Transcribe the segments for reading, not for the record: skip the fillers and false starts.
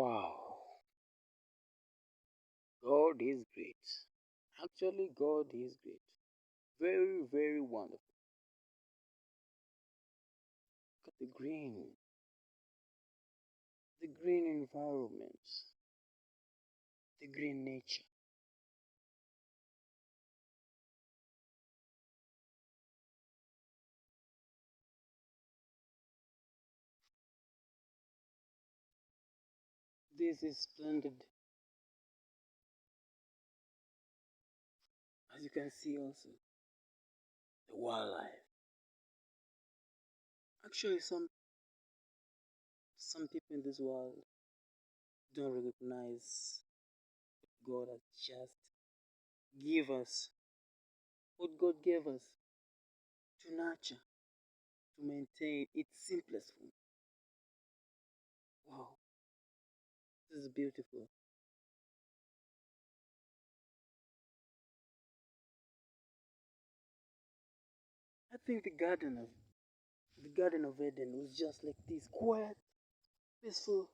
Wow, God is great. Actually, God is great. Very, very wonderful. Look at the green environment, the green nature. This is splendid. As you can see, also the wildlife. Actually, some people in this world don't recognize God has just give us what God gave us to nurture, to maintain its simplest form. Wow, this is beautiful. I think the Garden of Eden was just like this, quiet, peaceful,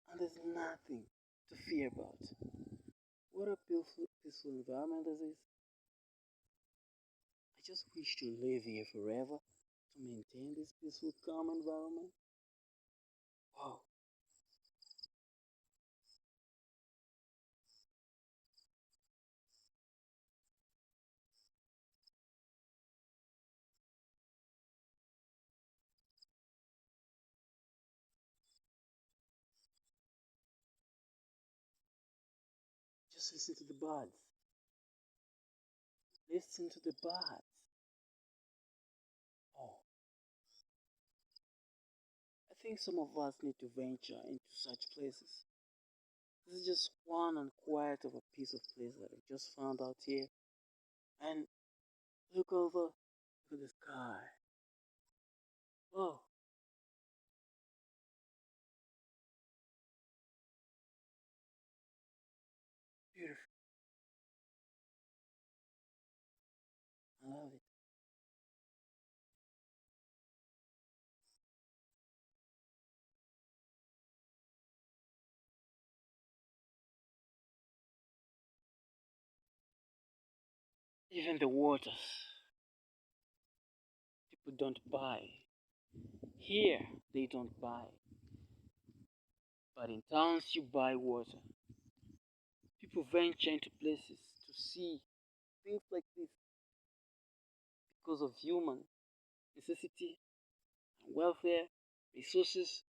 and there's nothing to fear about. What a peaceful environment this is. I just wish to live here forever to maintain this peaceful, calm environment. Wow, just listen to the birds. Listen to the birds. Oh, I think some of us need to venture into such places. This is just one and quiet of a piece of place that I just found out here. And look over, look at the sky. Oh, beautiful. I love it. Even the water, people don't buy. Here, they don't buy. But in towns, you buy water. People venture into places to see things like this because of human necessity and welfare, resources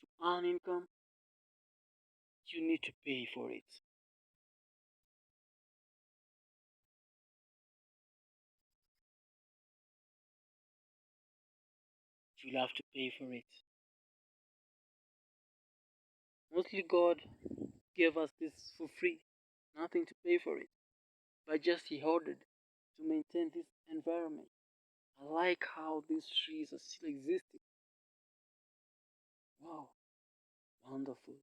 to earn income. You need to pay for it. You'll have to pay for it. Mostly, God gave us this for free, nothing to pay for it, but just He ordered to maintain this environment. I like how these trees are still existing. Wow, wonderful.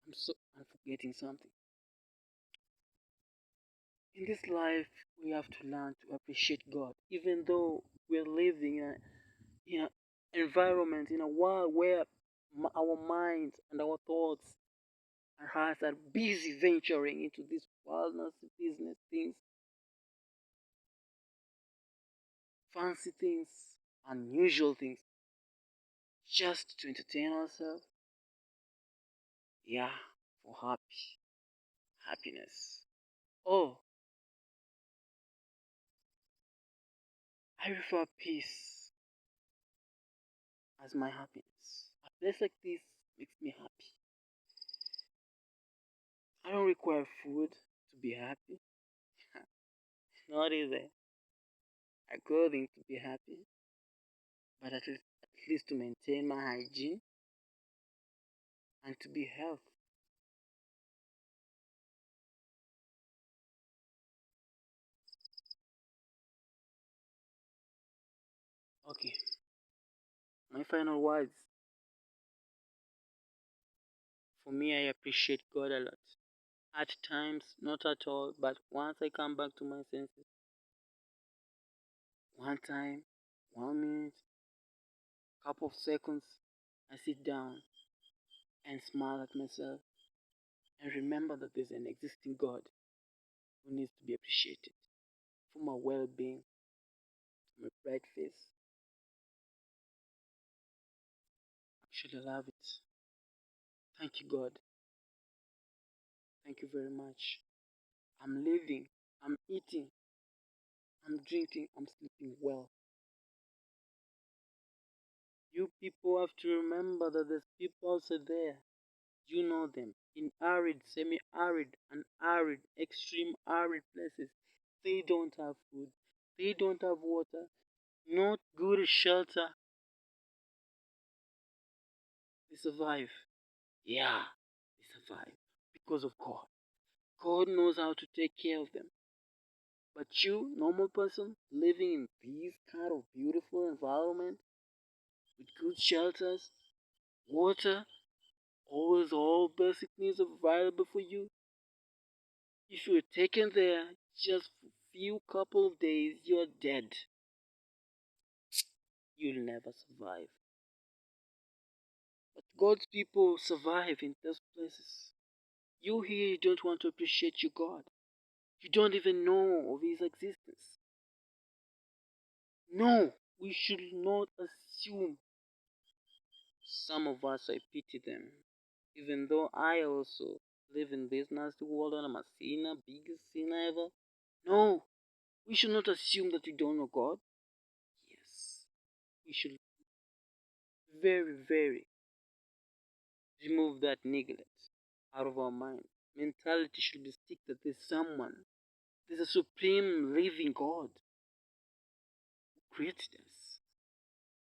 I'm forgetting something. In this life, we have to learn to appreciate God, even though we're living in an environment, in a world where our minds and our thoughts and hearts are busy venturing into these wildness business things, fancy things, unusual things, just to entertain ourselves. Yeah, for happiness. Oh, I prefer peace as my happiness. A place like this makes me happy. I don't require food to be happy. Not either a clothing to be happy, but at least to maintain my hygiene and to be healthy. Okay, my final words. For me, I appreciate God a lot. At times, not at all, but once I come back to my senses, one time, 1 minute, couple of seconds, I sit down and smile at myself and remember that there's an existing God who needs to be appreciated for my well being, my bright face. Actually, love it. Thank you, God. Thank you very much. I'm living, I'm eating, I'm drinking, I'm sleeping well. You people have to remember that there's people outside there. You know them. In arid, semi arid, and arid, extreme arid places. They don't have food. They don't have water. Not good shelter. They survive. Yeah, they survive. Because of God. God knows how to take care of them. But you, normal person, living in this kind of beautiful environment, with good shelters, water, always all basic needs available for you. If you're taken there just for a few couple of days, you're dead. You'll never survive. But God's people survive in those places. You here you don't want to appreciate your God. You don't even know of His existence. No, we should not assume. Some of us, I pity them. Even though I also live in this nasty world and I'm a sinner, biggest sinner ever. No, we should not assume that we don't know God. Yes, we should very, very remove that neglect out of our mind. Mentality should be stick that there's someone, there's a supreme living God who created us.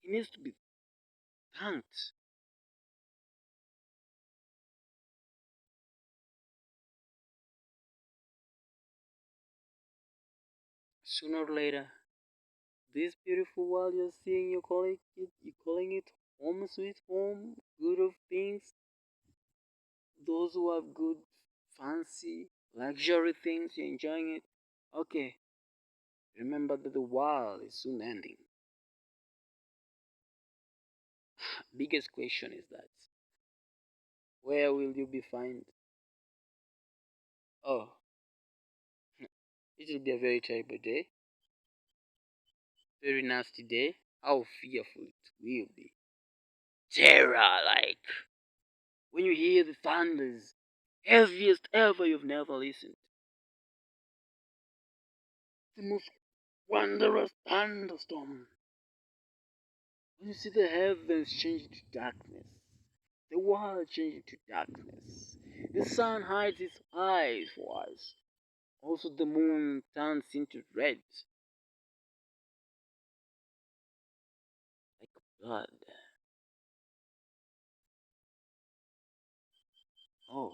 He needs to be thanked. Sooner or later, this beautiful world you're seeing, you're calling it home sweet home, good of things. Those who have good, fancy, luxury things, you're enjoying it. Okay, remember that the world is soon ending. Biggest question is that where will you be found? Oh, it will be a very terrible day, very nasty day. How fearful it will be. Terror, like when you hear the thunders, heaviest ever you've never listened. The most wondrous thunderstorm. When you see the heavens change to darkness, the world change to darkness. The sun hides its eyes for us. Also, the moon turns into red, like blood. Oh,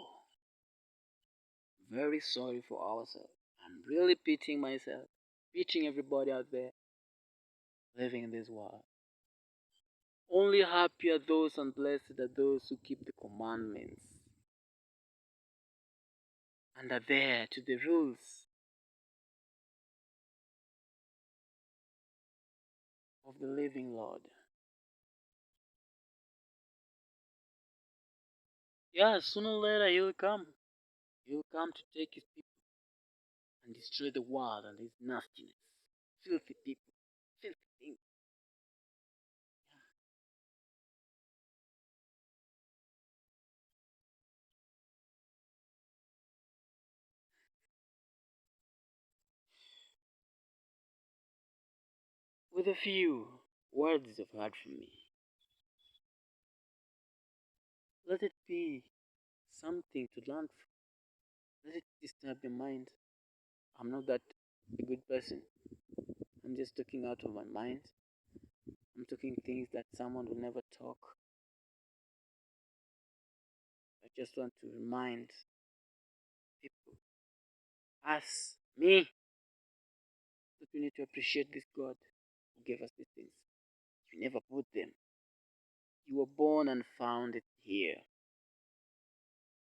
very sorry for ourselves. I'm really pitying myself, pitying everybody out there living in this world. Only happy are those and blessed are those who keep the commandments and adhere to the rules of the living Lord. Yeah, sooner or later He'll come. He'll come to take His people and destroy the world and His nastiness. Filthy people, filthy things. With a few words you've heard from me, let it be something to learn from. Let it disturb your mind. I'm not that a good person. I'm just talking out of my mind. I'm talking things that someone will never talk. I just want to remind people, us, me, that we need to appreciate this God who gave us these things. You never put them. You were born and found it here.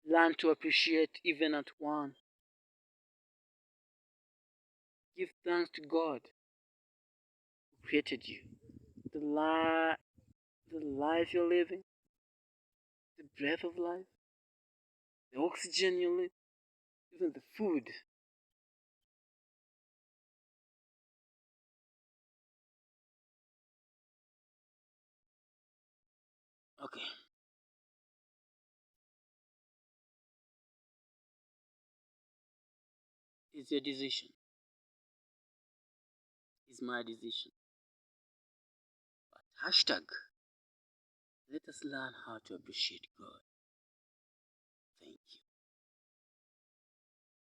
Learn to appreciate even at one. Give thanks to God who created you. The the life you're living, the breath of life, the oxygen you live, even the food. Okay. It's your decision. It's my decision. But hashtag, let us learn how to appreciate God.